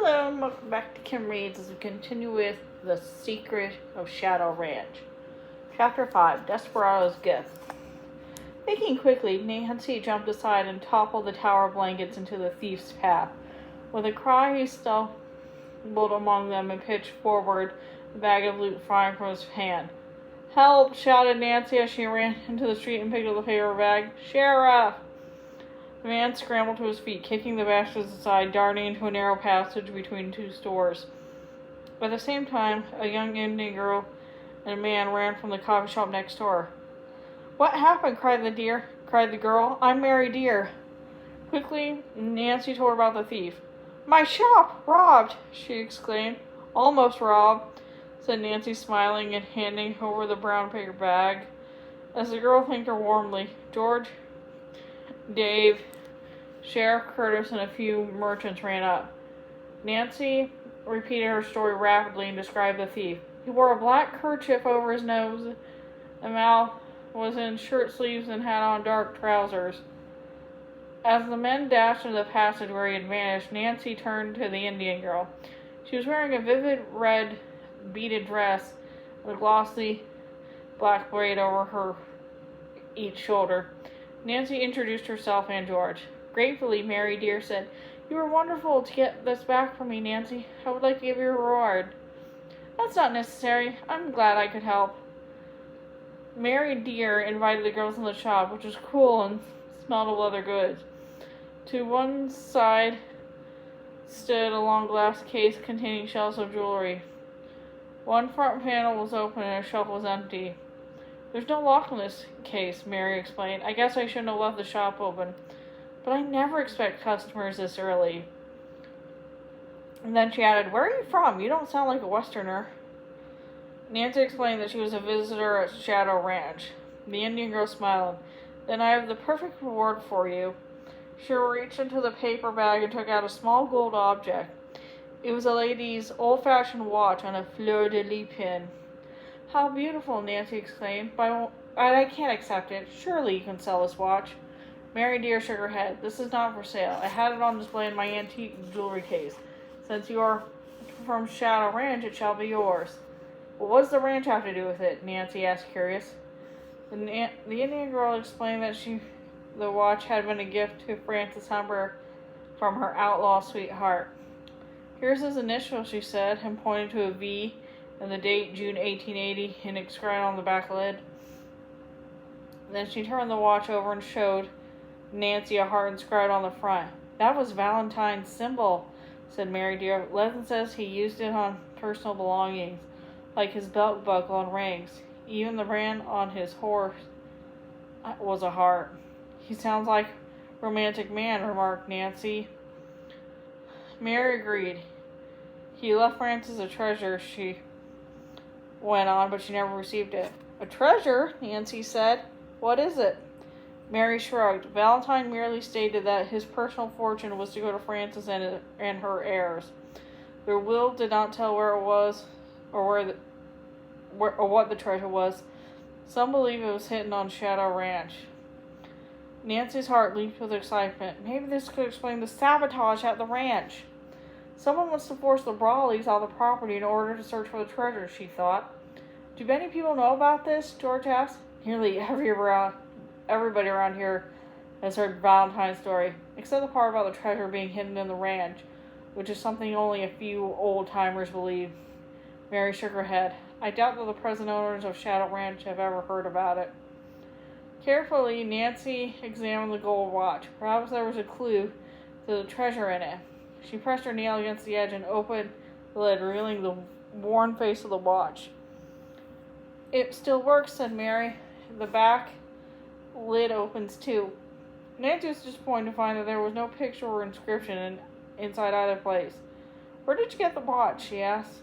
Hello and welcome back to Kim Reads as we continue with The Secret of Shadow Ranch. Chapter 5, Desperado's Gift. Thinking quickly, Nancy jumped aside and toppled the tower of blankets into the thief's path. With a cry, he stumbled among them and pitched forward, the bag of loot flying from his hand. "Help!" shouted Nancy as she ran into the street and picked up the paper bag. "Sheriff!" The man scrambled to his feet, kicking the baskets aside, darting into a narrow passage between two stores. At the same time, a young Indian girl and a man ran from the coffee shop next door. "What happened?" cried the girl. "I'm Mary Dear." Quickly, Nancy told her about the thief. "My shop! Robbed!" she exclaimed. "Almost robbed," said Nancy, smiling and handing over the brown paper bag. As the girl thanked her warmly, George, Dave, Sheriff Curtis, and a few merchants ran up. Nancy repeated her story rapidly and described the thief. He wore a black kerchief over his nose, the mouth was in shirt sleeves and had on dark trousers. As the men dashed into the passage where he had vanished, Nancy turned to the Indian girl. She was wearing a vivid red beaded dress with a glossy black braid over her each shoulder. Nancy introduced herself and George. Gratefully, Mary Dear said, "You were wonderful to get this back for me, Nancy. I would like to give you a reward." "That's not necessary. I'm glad I could help." Mary Dear invited the girls in the shop, which was cool and smelled of leather goods. To one side stood a long glass case containing shelves of jewelry. One front panel was open and a shelf was empty. "There's no lock on this case," Mary explained. "I guess I shouldn't have left the shop open. But I never expect customers this early." And then she added, "Where are you from? You don't sound like a Westerner." Nancy explained that she was a visitor at Shadow Ranch. The Indian girl smiled. "Then I have the perfect reward for you." She reached into the paper bag and took out a small gold object. It was a lady's old-fashioned watch on a fleur-de-lis pin. "How beautiful!" Nancy exclaimed. "But I can't accept it. Surely you can sell this watch." Mary Dear shook her head. "This is not for sale. I had it on display in my antique jewelry case. Since you are from Shadow Ranch, it shall be yours." "Well, what does the ranch have to do with it?" Nancy asked, curious. The Indian girl explained that the watch had been a gift to Frances Humber from her outlaw sweetheart. "Here's his initials," she said, and pointed to a V and the date June 1880 inscribed on the back lid. Then she turned the watch over and showed Nancy a heart inscribed on the front. "That was Valentine's symbol," said Mary Dear. "Leslie says he used it on personal belongings, like his belt buckle and rings. Even the brand on his horse was a heart." "He sounds like a romantic man," remarked Nancy. Mary agreed. "He left Frances a treasure," she went on, "but she never received it." "A treasure?" Nancy said. "What is it?" Mary shrugged. Valentine merely stated that his personal fortune was to go to Frances and her heirs. Their will did not tell where it was or what the treasure was. Some believe it was hidden on Shadow Ranch. Nancy's heart leaped with excitement. Maybe this could explain the sabotage at the ranch. Someone wants to force the Brawleys out of the property in order to search for the treasure, she thought. "Do many people know about this?" George asked. "Nearly everybody around here has heard Valentine's story, except the part about the treasure being hidden in the ranch, which is something only a few old-timers believe." Mary shook her head. "I doubt that the present owners of Shadow Ranch have ever heard about it." Carefully, Nancy examined the gold watch. Perhaps there was a clue to the treasure in it. She pressed her nail against the edge and opened the lid, revealing the worn face of the watch. "It still works," said Mary. "The back lid opens too." Nancy was disappointed to find that there was no picture or inscription inside either place. "Where did you get the watch?" she asked.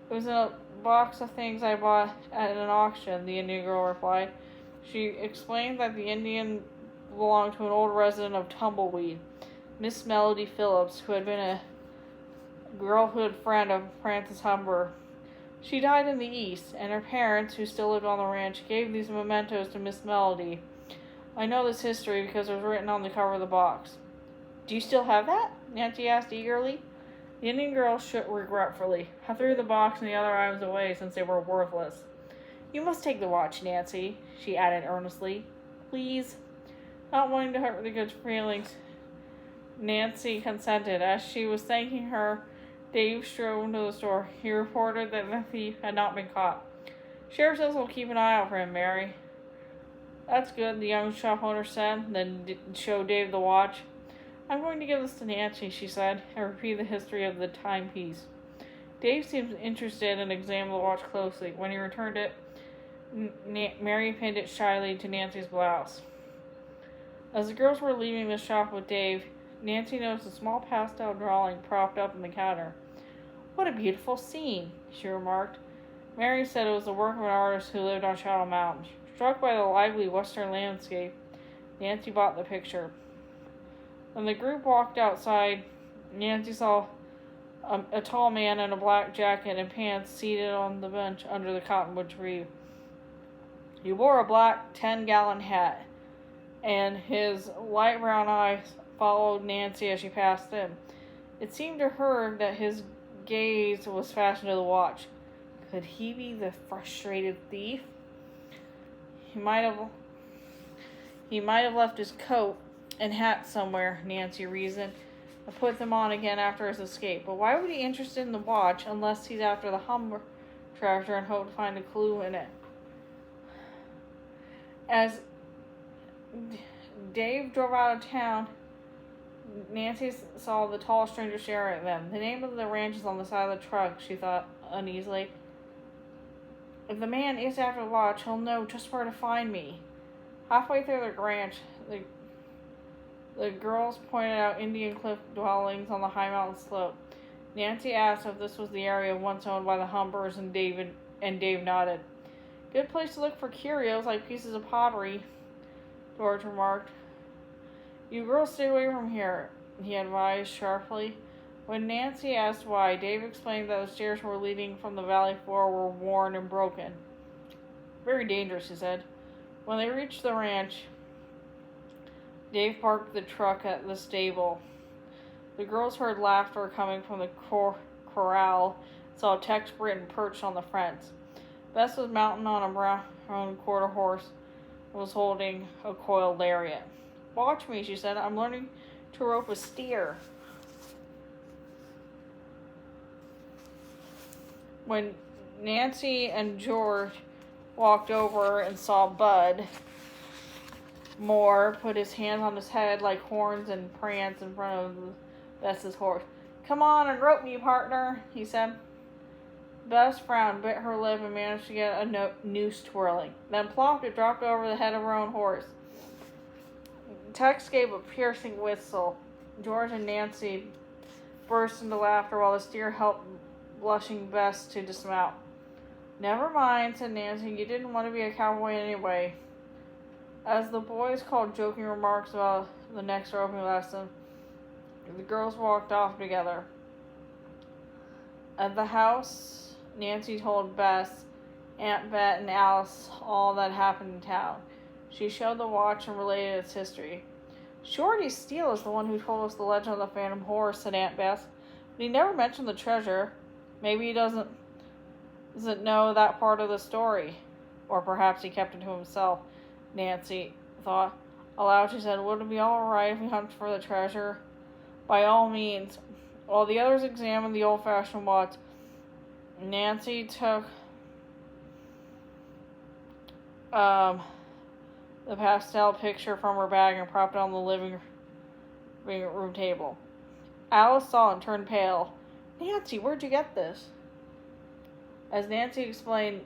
"It was in a box of things I bought at an auction," the Indian girl replied. She explained that the Indian belonged to an old resident of Tumbleweed, Miss Melody Phillips, who had been a girlhood friend of Frances Humber. She died in the East, and her parents, who still lived on the ranch, gave these mementos to Miss Melody. I know this history because it was written on the cover of the box." "Do you still have that?" Nancy asked eagerly. The Indian girl shook regretfully. I threw the box and the other items away since they were worthless. You must take the watch, Nancy, she added earnestly. Please. Not wanting to hurt the good feelings, Nancy consented. As she was thanking her, Dave strode into the store. He reported that the thief had not been caught. Sheriff says we'll keep an eye out for him, Mary. That's good, the young shop owner said, then showed Dave the watch. I'm going to give this to Nancy, she said, and repeated the history of the timepiece. Dave seemed interested and examined the watch closely. When he returned it, Mary pinned it shyly to Nancy's blouse. As the girls were leaving the shop with Dave, Nancy noticed a small pastel drawing propped up on the counter. What a beautiful scene, she remarked. Mary said it was the work of an artist who lived on Shadow Mountain. Struck by the lively western landscape, Nancy bought the picture. When the group walked outside, Nancy saw a tall man in a black jacket and pants seated on the bench under the cottonwood tree. He wore a black 10-gallon hat, and his light brown eyes followed Nancy as she passed him. It seemed to her that his gaze was fastened to the watch. Could he be the frustrated thief? He might have left his coat and hat somewhere, Nancy reasoned, and put them on again after his escape. But why would he be interested in the watch unless he's after the Humber treasure and hoped to find a clue in it? As Dave drove out of town, Nancy saw the tall stranger staring at them. The name of the ranch is on the side of the truck, she thought uneasily. If the man is after the watch, he'll know just where to find me. Halfway through the ranch, the girls pointed out Indian cliff dwellings on the high mountain slope. Nancy asked if this was the area once owned by the Humbers, and Dave nodded. Good place to look for curios like pieces of pottery, George remarked. You girls stay away from here, he advised sharply. When Nancy asked why, Dave explained that the stairs were leading from the valley floor were worn and broken. Very dangerous, he said. When they reached the ranch, Dave parked the truck at the stable. The girls heard laughter coming from the corral and saw Tex Britton perched on the fence. Bess was mounted on a brown quarter horse and was holding a coiled lariat. Watch me, she said. I'm learning to rope a steer. When Nancy and George walked over and saw Bud, Moore put his hands on his head like horns and prance in front of Bess's horse. Come on and rope me, partner, he said. Bess frowned, bit her lip, and managed to get a noose twirling. Then plop, it dropped over the head of her own horse. Tex gave a piercing whistle. George and Nancy burst into laughter while the steer helped blushing Bess to dismount. Never mind, said Nancy. You didn't want to be a cowboy anyway. As the boys called joking remarks about the next roping lesson, the girls walked off together. At the house, Nancy told Bess, Aunt Bet, and Alice all that happened in town. She showed the watch and related its history. Shorty Steele is the one who told us the legend of the Phantom Horse, said Aunt Bess. But he never mentioned the treasure. Maybe he doesn't know that part of the story. Or perhaps he kept it to himself, Nancy thought. Aloud she said, would it be all right if we hunted for the treasure? By all means. While the others examined the old-fashioned watch, Nancy took the pastel picture from her bag and propped it on the living room table. Alice saw it and turned pale. Nancy, where'd you get this? As Nancy explained,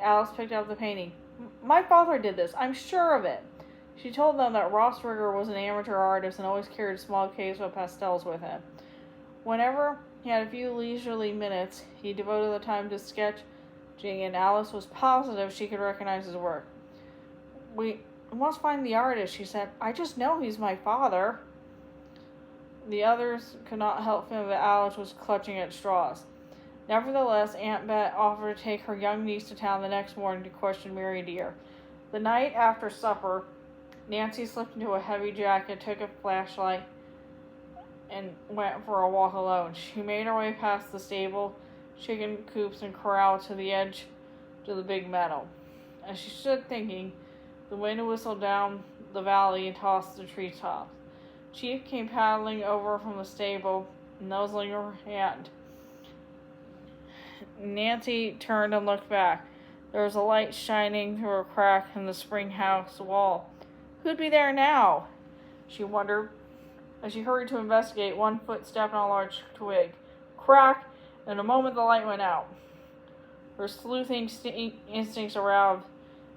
Alice picked up the painting. My father did this. I'm sure of it. She told them that Ross Rigger was an amateur artist and always carried a small case of pastels with him. Whenever he had a few leisurely minutes, he devoted the time to sketching, and Alice was positive she could recognize his work. We must find the artist, she said. I just know he's my father. The others could not help feeling that Alice was clutching at straws. Nevertheless, Aunt Bet offered to take her young niece to town the next morning to question Mary Dear. The night after supper, Nancy slipped into a heavy jacket, took a flashlight, and went for a walk alone. She made her way past the stable, chicken coops, and corral to the edge to the big meadow. As she stood thinking, the wind whistled down the valley and tossed the treetops. Chief came paddling over from the stable, nuzzling her hand. Nancy turned and looked back. There was a light shining through a crack in the spring house wall. Who'd be there now? She wondered. As she hurried to investigate, one foot stepped on a large twig. Crack! And in a moment the light went out. Her sleuthing instincts aroused.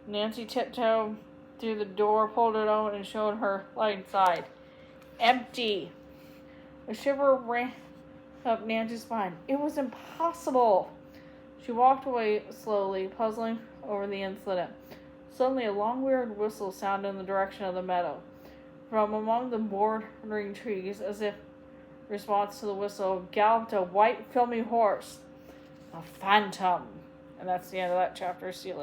Nancy tiptoed through the door, pulled it open, and showed her light inside. Empty! A shiver ran up Nancy's spine. It was impossible! She walked away slowly, puzzling over the incident. Suddenly, a long, weird whistle sounded in the direction of the meadow. From among the bordering trees, as if in response to the whistle, galloped a white, filmy horse. A phantom. And that's the end of that chapter. See you later.